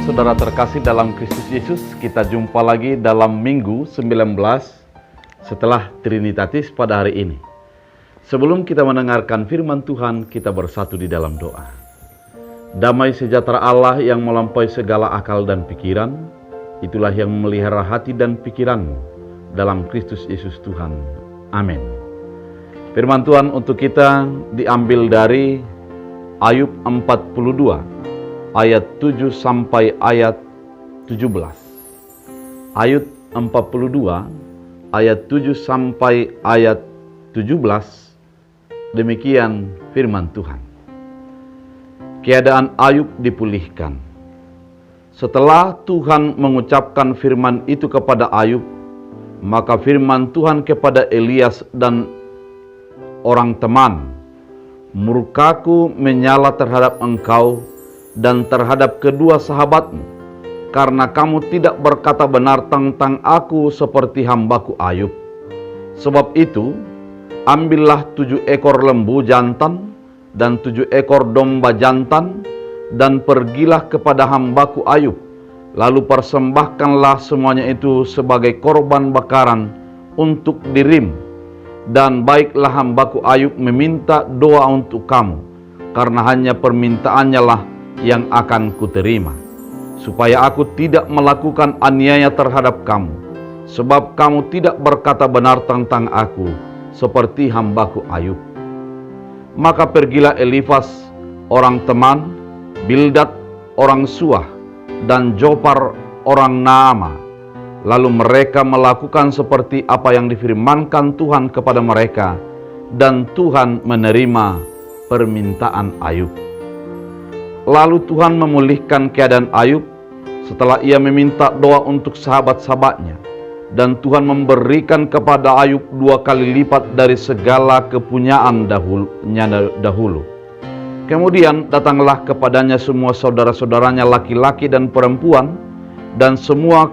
saudara terkasih dalam Kristus Yesus, kita jumpa lagi dalam Minggu 19 setelah Trinitatis pada hari ini. Sebelum kita mendengarkan firman Tuhan, kita bersatu di dalam doa. Damai sejahtera Allah yang melampaui segala akal dan pikiran, itulah yang memelihara hati dan pikiranmu dalam Kristus Yesus Tuhan. Amin. Firman Tuhan untuk kita diambil dari Ayub 42. Ayat 7 sampai ayat 17. Ayat 42, ayat 7 sampai ayat 17, demikian firman Tuhan. Keadaan Ayub dipulihkan. Setelah Tuhan mengucapkan firman itu kepada Ayub, maka firman Tuhan kepada Elias dan orang teman, "Murkaku menyala terhadap engkau dan terhadap kedua sahabatmu, karena kamu tidak berkata benar tentang aku seperti hambaku Ayub. Sebab itu, ambillah 7 ekor lembu jantan dan 7 ekor domba jantan, dan pergilah kepada hambaku Ayub. Lalu persembahkanlah semuanya itu sebagai korban bakaran untuk dirimu. Dan baiklah hambaku Ayub meminta doa untuk kamu, karena hanya permintaannya lah yang akan kuterima, supaya aku tidak melakukan aniaya terhadap kamu, sebab kamu tidak berkata benar tentang aku, seperti hambaku Ayub." Maka pergilah Elifas orang teman, Bildad orang Suah, dan Jopar orang Naama. Lalu mereka melakukan seperti apa yang difirmankan Tuhan kepada mereka, dan Tuhan menerima permintaan Ayub. Lalu Tuhan memulihkan keadaan Ayub setelah ia meminta doa untuk sahabat-sahabatnya. Dan Tuhan memberikan kepada Ayub 2 kali lipat dari segala kepunyaan dahulu. Kemudian datanglah kepadanya semua saudara-saudaranya laki-laki dan perempuan, dan semua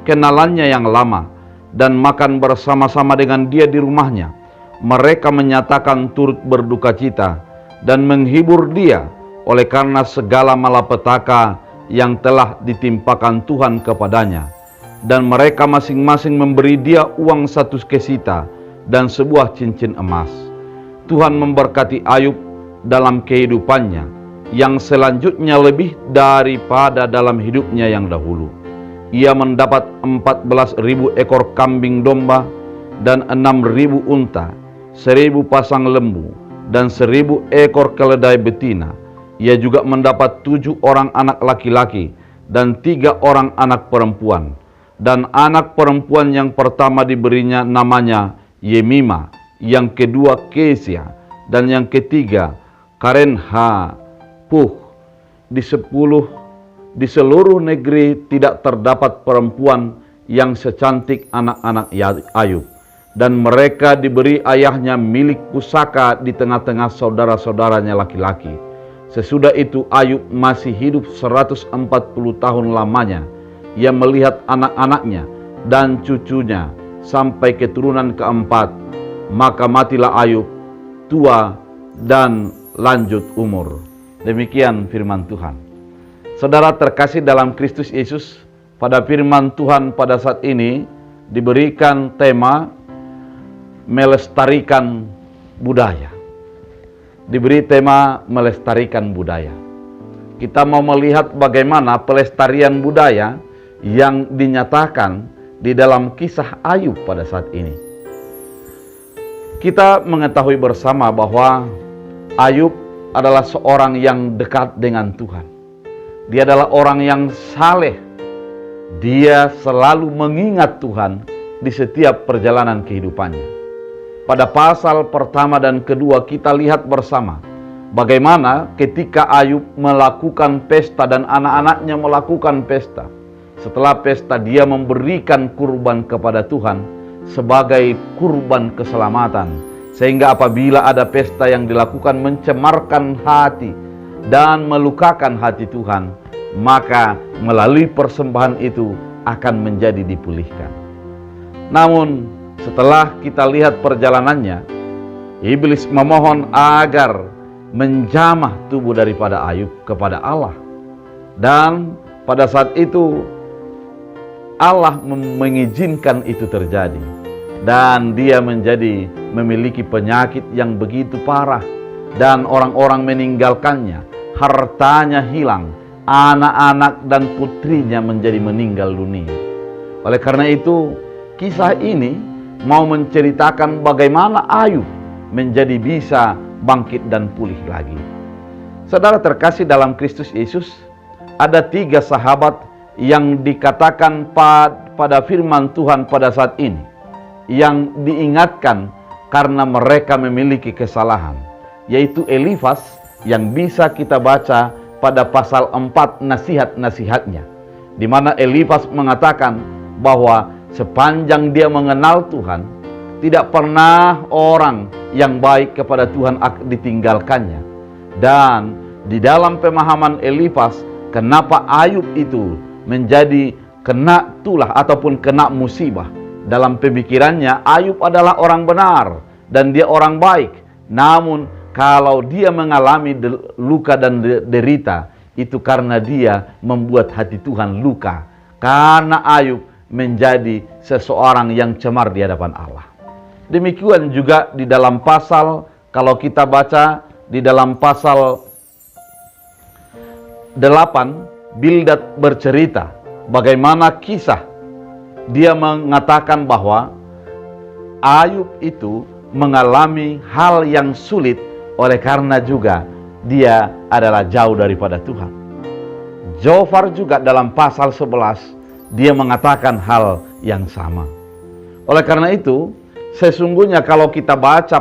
kenalannya yang lama, dan makan bersama-sama dengan dia di rumahnya. Mereka menyatakan turut berduka cita dan menghibur dia oleh karena segala malapetaka yang telah ditimpakan Tuhan kepadanya. Dan mereka masing-masing memberi dia uang 1 kesita dan sebuah cincin emas. Tuhan memberkati Ayub dalam kehidupannya, yang selanjutnya lebih daripada dalam hidupnya yang dahulu. Ia mendapat 14.000 ekor kambing domba dan 6.000 unta, 1.000 pasang lembu, dan 1.000 ekor keledai betina. Ia juga mendapat 7 orang anak laki-laki dan 3 orang anak perempuan. Dan anak perempuan yang pertama diberinya namanya Yemima, yang kedua Kesia, dan yang ketiga Karenha Puh. Di seluruh negeri tidak terdapat perempuan yang secantik anak-anak Ayub. Dan mereka diberi ayahnya milik pusaka di tengah-tengah saudara-saudaranya laki-laki. Sesudah itu Ayub masih hidup 140 tahun lamanya. Ia melihat anak-anaknya dan cucunya sampai keturunan keempat. Maka matilah Ayub, tua dan lanjut umur. Demikian firman Tuhan. Saudara terkasih dalam Kristus Yesus, pada firman Tuhan pada saat ini diberikan tema melestarikan budaya. Diberi tema melestarikan budaya. Kita mau melihat bagaimana pelestarian budaya yang dinyatakan di dalam kisah Ayub pada saat ini. Kita mengetahui bersama bahwa Ayub adalah seorang yang dekat dengan Tuhan. Dia adalah orang yang saleh. Dia selalu mengingat Tuhan di setiap perjalanan kehidupannya. Pada pasal pertama dan kedua kita lihat bersama bagaimana ketika Ayub melakukan pesta dan anak-anaknya melakukan pesta. Setelah pesta dia memberikan kurban kepada Tuhan sebagai kurban keselamatan. Sehingga apabila ada pesta yang dilakukan mencemarkan hati dan melukakan hati Tuhan, maka melalui persembahan itu akan menjadi dipulihkan. Namun setelah kita lihat perjalanannya, iblis memohon agar menjamah tubuh daripada Ayub kepada Allah. Dan pada saat itu Allah mengizinkan itu terjadi. Dan dia memiliki penyakit yang begitu parah. Dan orang-orang meninggalkannya. Hartanya hilang. Anak-anak dan putrinya menjadi meninggal dunia. Oleh karena itu, kisah ini mau menceritakan bagaimana Ayub menjadi bisa bangkit dan pulih lagi. Saudara terkasih dalam Kristus Yesus, ada 3 sahabat yang dikatakan pada firman Tuhan pada saat ini, yang diingatkan karena mereka memiliki kesalahan, yaitu Elifas yang bisa kita baca pada pasal 4 nasihat-nasihatnya, di mana Elifas mengatakan bahwa sepanjang dia mengenal Tuhan, tidak pernah orang yang baik kepada Tuhan ditinggalkannya. Dan di dalam pemahaman Elifas, kenapa Ayub itu menjadi kena tulah ataupun kena musibah. Dalam pemikirannya, Ayub adalah orang benar dan dia orang baik. Namun kalau dia mengalami luka dan derita, itu karena dia membuat hati Tuhan luka. Karena Ayub menjadi seseorang yang cemar di hadapan Allah. Demikian juga di dalam pasal, kalau kita baca di dalam pasal 8, Bildad bercerita bagaimana kisah dia mengatakan bahwa Ayub itu mengalami hal yang sulit oleh karena juga dia adalah jauh daripada Tuhan. Zofar juga dalam pasal 11 dia mengatakan hal yang sama. Oleh karena itu, sesungguhnya kalau kita baca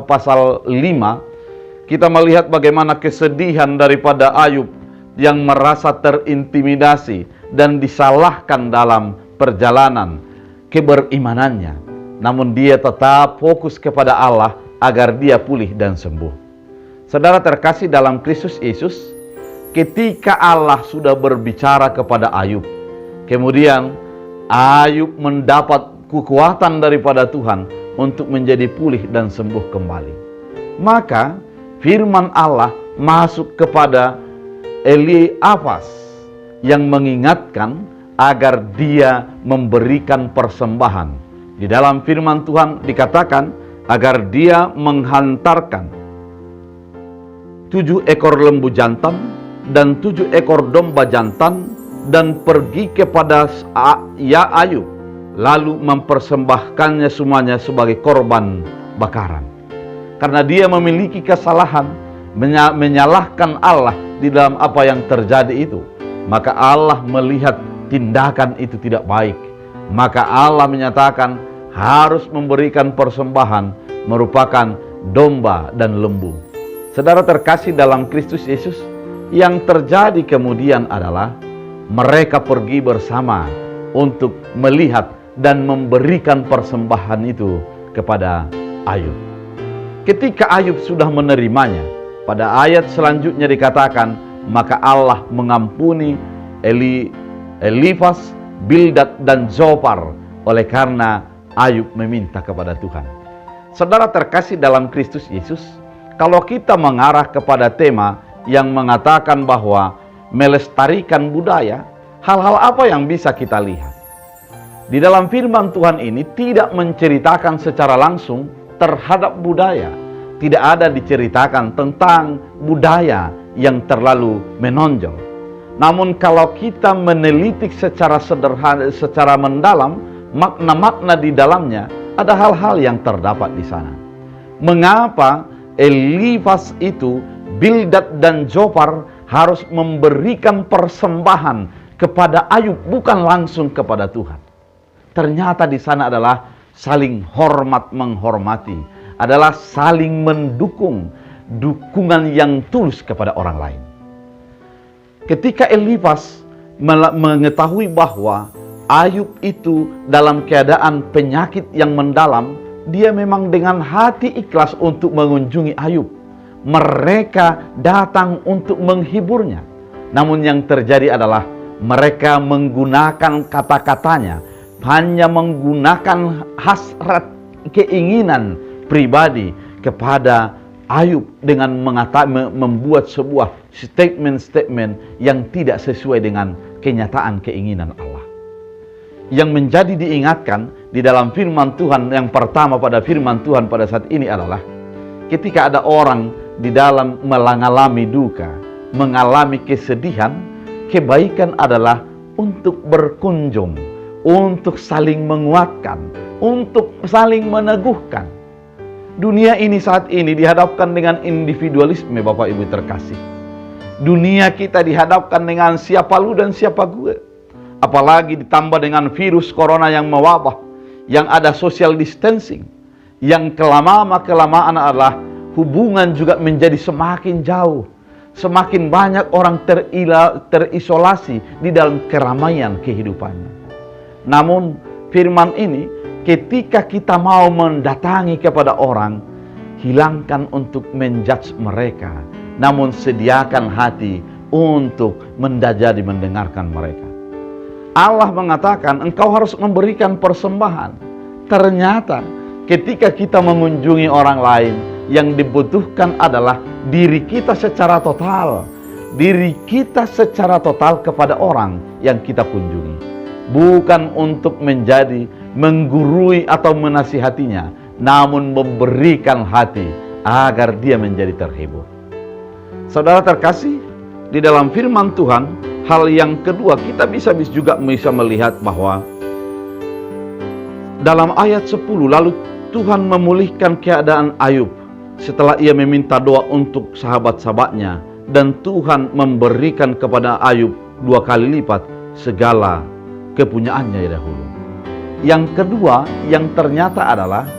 pasal 5, kita melihat bagaimana kesedihan daripada Ayub yang merasa terintimidasi dan disalahkan dalam perjalanan keberimanannya. Namun dia tetap fokus kepada Allah agar dia pulih dan sembuh. Saudara terkasih dalam Kristus Yesus, ketika Allah sudah berbicara kepada Ayub, kemudian Ayub mendapat kekuatan daripada Tuhan untuk menjadi pulih dan sembuh kembali. Maka firman Allah masuk kepada Elifas yang mengingatkan agar dia memberikan persembahan. Di dalam firman Tuhan dikatakan agar dia menghantarkan 7 ekor lembu jantan dan 7 ekor domba jantan dan pergi kepada Ayub, lalu mempersembahkannya semuanya sebagai korban bakaran. Karena dia memiliki kesalahan, menyalahkan Allah di dalam apa yang terjadi itu, maka Allah melihat tindakan itu tidak baik. Maka Allah menyatakan harus memberikan persembahan merupakan domba dan lembu. Saudara terkasih dalam Kristus Yesus, yang terjadi kemudian adalah mereka pergi bersama untuk melihat dan memberikan persembahan itu kepada Ayub. Ketika Ayub sudah menerimanya, pada ayat selanjutnya dikatakan, maka Allah mengampuni Elifas, Bildad dan Zofar oleh karena Ayub meminta kepada Tuhan. Saudara terkasih dalam Kristus Yesus, kalau kita mengarah kepada tema yang mengatakan bahwa melestarikan budaya, hal-hal apa yang bisa kita lihat? Di dalam firman Tuhan ini tidak menceritakan secara langsung terhadap budaya. Tidak ada diceritakan tentang budaya yang terlalu menonjol. Namun kalau kita meneliti secara sederhana, secara mendalam, makna-makna di dalamnya, ada hal-hal yang terdapat di sana. Mengapa Elifas itu, Bildad dan Zofar harus memberikan persembahan kepada Ayub, bukan langsung kepada Tuhan? Ternyata di sana adalah saling hormat menghormati, adalah saling mendukung, dukungan yang tulus kepada orang lain. Ketika Elifas mengetahui bahwa Ayub itu dalam keadaan penyakit yang mendalam, dia memang dengan hati ikhlas untuk mengunjungi Ayub. Mereka datang untuk menghiburnya. Namun yang terjadi adalah mereka menggunakan kata-katanya, hanya menggunakan hasrat keinginan pribadi kepada Ayub dengan membuat sebuah statement-statement yang tidak sesuai dengan kenyataan keinginan Allah. Yang menjadi diingatkan di dalam firman Tuhan yang pertama pada firman Tuhan pada saat ini adalah ketika ada orang di dalam mengalami duka, mengalami kesedihan, kebaikan adalah untuk berkunjung, untuk saling menguatkan, untuk saling meneguhkan. Dunia ini saat ini dihadapkan dengan individualisme, Bapak Ibu terkasih. Dunia kita dihadapkan dengan siapa lu dan siapa gue. Apalagi ditambah dengan virus corona yang mewabah, yang ada social distancing, yang kelamaan adalah hubungan juga menjadi semakin jauh. Semakin banyak orang terisolasi di dalam keramaian kehidupannya. Namun firman ini, ketika kita mau mendatangi kepada orang, hilangkan untuk menjudge mereka, namun sediakan hati untuk mendengarkan mereka. Allah mengatakan engkau harus memberikan persembahan. Ternyata ketika kita mengunjungi orang lain, yang dibutuhkan adalah diri kita secara total. Diri kita secara total kepada orang yang kita kunjungi. Bukan untuk menjadi menggurui atau menasihatinya, namun memberikan hati agar dia menjadi terhibur. Saudara terkasih, di dalam firman Tuhan, hal yang kedua kita bisa melihat bahwa dalam ayat 10, lalu Tuhan memulihkan keadaan Ayub setelah ia meminta doa untuk sahabat-sahabatnya, dan Tuhan memberikan kepada Ayub 2 kali lipat segala kepunyaannya dahulu. Yang kedua yang ternyata adalah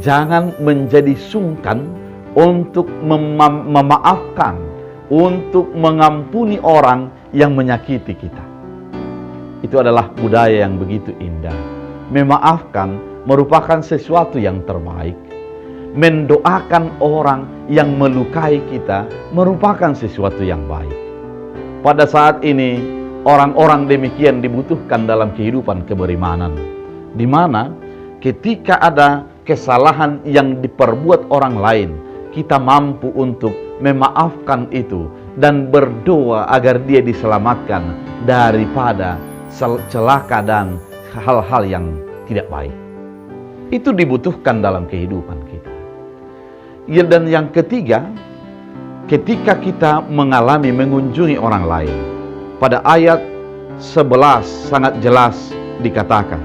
jangan menjadi sungkan untuk memaafkan, untuk mengampuni orang yang menyakiti kita. Itu adalah budaya yang begitu indah. Memaafkan merupakan sesuatu yang terbaik. Mendoakan orang yang melukai kita merupakan sesuatu yang baik. Pada saat ini, orang-orang demikian dibutuhkan dalam kehidupan keberimanan, di mana ketika ada kesalahan yang diperbuat orang lain, kita mampu untuk memaafkan itu dan berdoa agar dia diselamatkan daripada celaka dan hal-hal yang tidak baik. Itu dibutuhkan dalam kehidupan kita. Ya, dan yang ketiga, ketika kita mengunjungi orang lain, pada ayat 11 sangat jelas dikatakan,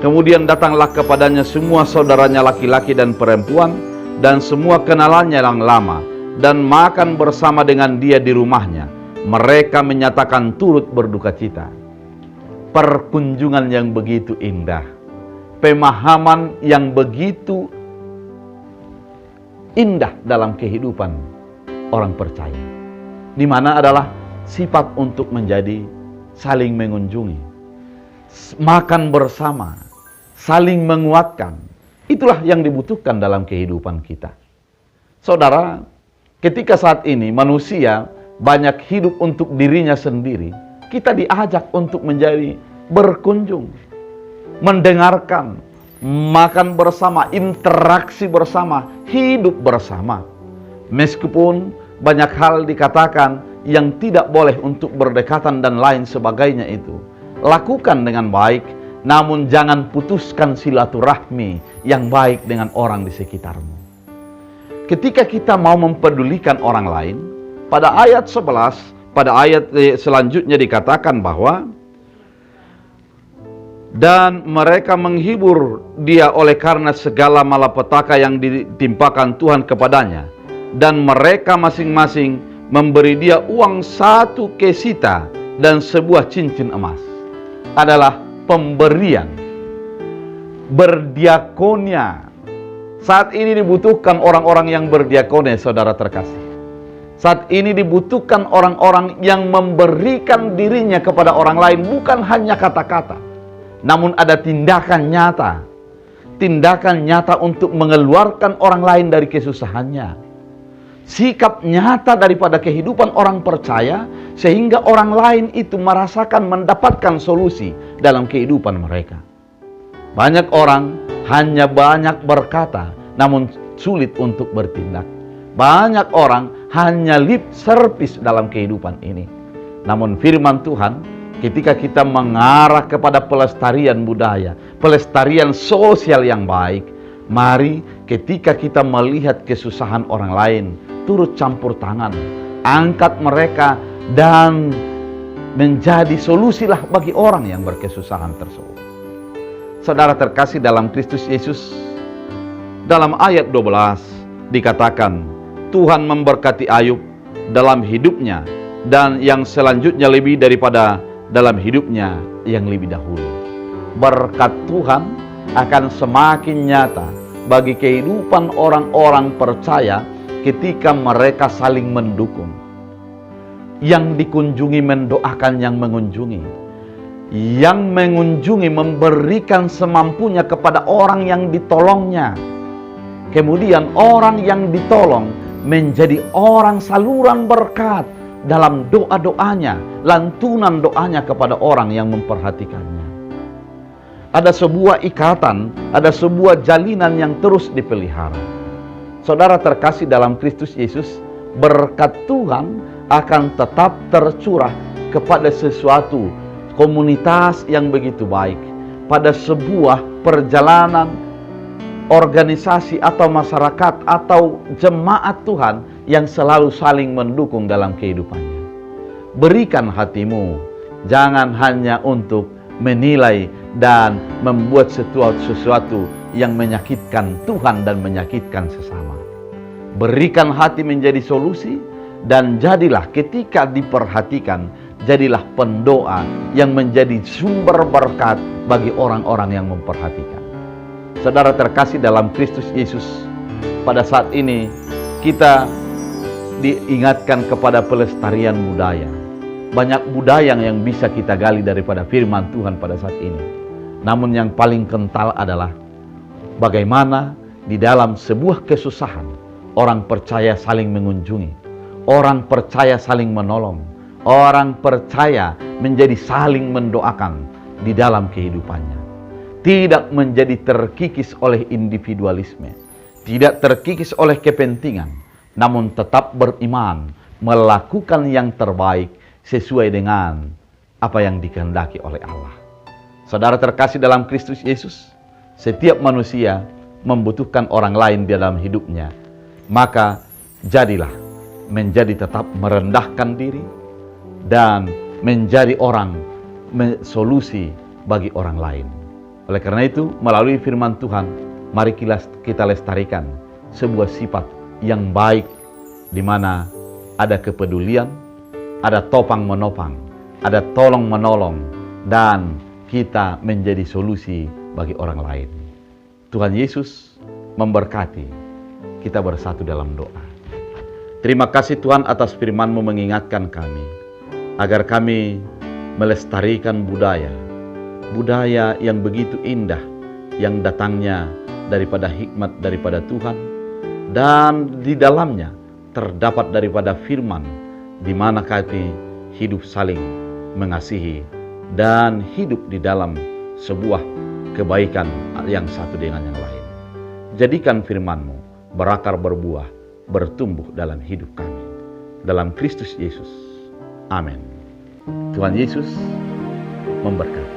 kemudian datanglah kepadanya semua saudaranya laki-laki dan perempuan, dan semua kenalannya yang lama, dan makan bersama dengan dia di rumahnya. Mereka menyatakan turut berduka cita. Perkunjungan yang begitu indah, pemahaman yang begitu indah dalam kehidupan orang percaya, di mana adalah sifat untuk menjadi saling mengunjungi, makan bersama, saling menguatkan. Itulah yang dibutuhkan dalam kehidupan kita. Saudara, ketika saat ini manusia banyak hidup untuk dirinya sendiri, kita diajak untuk menjadi berkunjung, mendengarkan, makan bersama, interaksi bersama, hidup bersama. Meskipun banyak hal dikatakan yang tidak boleh untuk berdekatan dan lain sebagainya, itu lakukan dengan baik, namun jangan putuskan silaturahmi yang baik dengan orang di sekitarmu. Ketika kita mau mempedulikan orang lain, pada ayat 11, pada ayat selanjutnya dikatakan bahwa dan mereka menghibur dia oleh karena segala malapetaka yang ditimpakan Tuhan kepadanya, dan mereka masing-masing memberi dia uang 1 kesita dan sebuah cincin emas. Adalah pemberian, berdiakonia. Saat ini dibutuhkan orang-orang yang berdiakonia, saudara terkasih. Saat ini dibutuhkan orang-orang yang memberikan dirinya kepada orang lain, bukan hanya kata-kata, namun ada tindakan nyata. Tindakan nyata untuk mengeluarkan orang lain dari kesusahannya. Sikap nyata daripada kehidupan orang percaya, sehingga orang lain itu merasakan mendapatkan solusi dalam kehidupan mereka. Banyak orang hanya banyak berkata, namun sulit untuk bertindak. Banyak orang hanya lip service dalam kehidupan ini. Namun firman Tuhan ketika kita mengarah kepada pelestarian budaya, pelestarian sosial yang baik, mari ketika kita melihat kesusahan orang lain, turut campur tangan, angkat mereka dan menjadi solusilah bagi orang yang berkesusahan tersebut. Saudara terkasih dalam Kristus Yesus, dalam ayat 12 dikatakan, Tuhan memberkati Ayub dalam hidupnya dan yang selanjutnya lebih daripada dalam hidupnya yang lebih dahulu. Berkat Tuhan akan semakin nyata bagi kehidupan orang-orang percaya ketika mereka saling mendukung. Yang dikunjungi mendoakan yang mengunjungi. Yang mengunjungi memberikan semampunya kepada orang yang ditolongnya. Kemudian orang yang ditolong menjadi orang saluran berkat dalam doa-doanya, lantunan doanya kepada orang yang memperhatikannya. Ada sebuah ikatan, ada sebuah jalinan yang terus dipelihara. Saudara terkasih dalam Kristus Yesus, berkat Tuhan akan tetap tercurah kepada sesuatu komunitas yang begitu baik, pada sebuah perjalanan organisasi atau masyarakat atau jemaat Tuhan yang selalu saling mendukung dalam kehidupannya. Berikan hatimu, jangan hanya untuk menilai dan membuat sesuatu yang menyakitkan Tuhan dan menyakitkan sesama. Berikan hati menjadi solusi, dan jadilah ketika diperhatikan, jadilah pendoa yang menjadi sumber berkat bagi orang-orang yang memperhatikan. Saudara terkasih dalam Kristus Yesus, pada saat ini kita diingatkan kepada pelestarian budaya. Banyak budaya yang bisa kita gali daripada firman Tuhan pada saat ini. Namun yang paling kental adalah bagaimana di dalam sebuah kesusahan orang percaya saling mengunjungi, orang percaya saling menolong, orang percaya menjadi saling mendoakan di dalam kehidupannya. Tidak menjadi terkikis oleh individualisme, tidak terkikis oleh kepentingan, namun tetap beriman, melakukan yang terbaik sesuai dengan apa yang dikehendaki oleh Allah. Saudara terkasih dalam Kristus Yesus, setiap manusia membutuhkan orang lain di dalam hidupnya. Maka jadilah menjadi tetap merendahkan diri dan menjadi orang solusi bagi orang lain. Oleh karena itu, melalui firman Tuhan, mari kita lestarikan sebuah sifat yang baik, di mana ada kepedulian, ada topang menopang, ada tolong menolong, dan kita menjadi solusi bagi orang lain. Tuhan Yesus memberkati. Kita bersatu dalam doa. Terima kasih Tuhan atas firman-Mu mengingatkan kami, agar kami melestarikan budaya yang begitu indah, yang datangnya daripada hikmat daripada Tuhan, dan di dalamnya terdapat daripada firman, di mana kami hidup saling mengasihi dan hidup di dalam sebuah kebaikan yang satu dengan yang lain. Jadikan firman-Mu berakar, berbuah, bertumbuh dalam hidup kami. Dalam Kristus Yesus. Amin. Tuhan Yesus memberkati.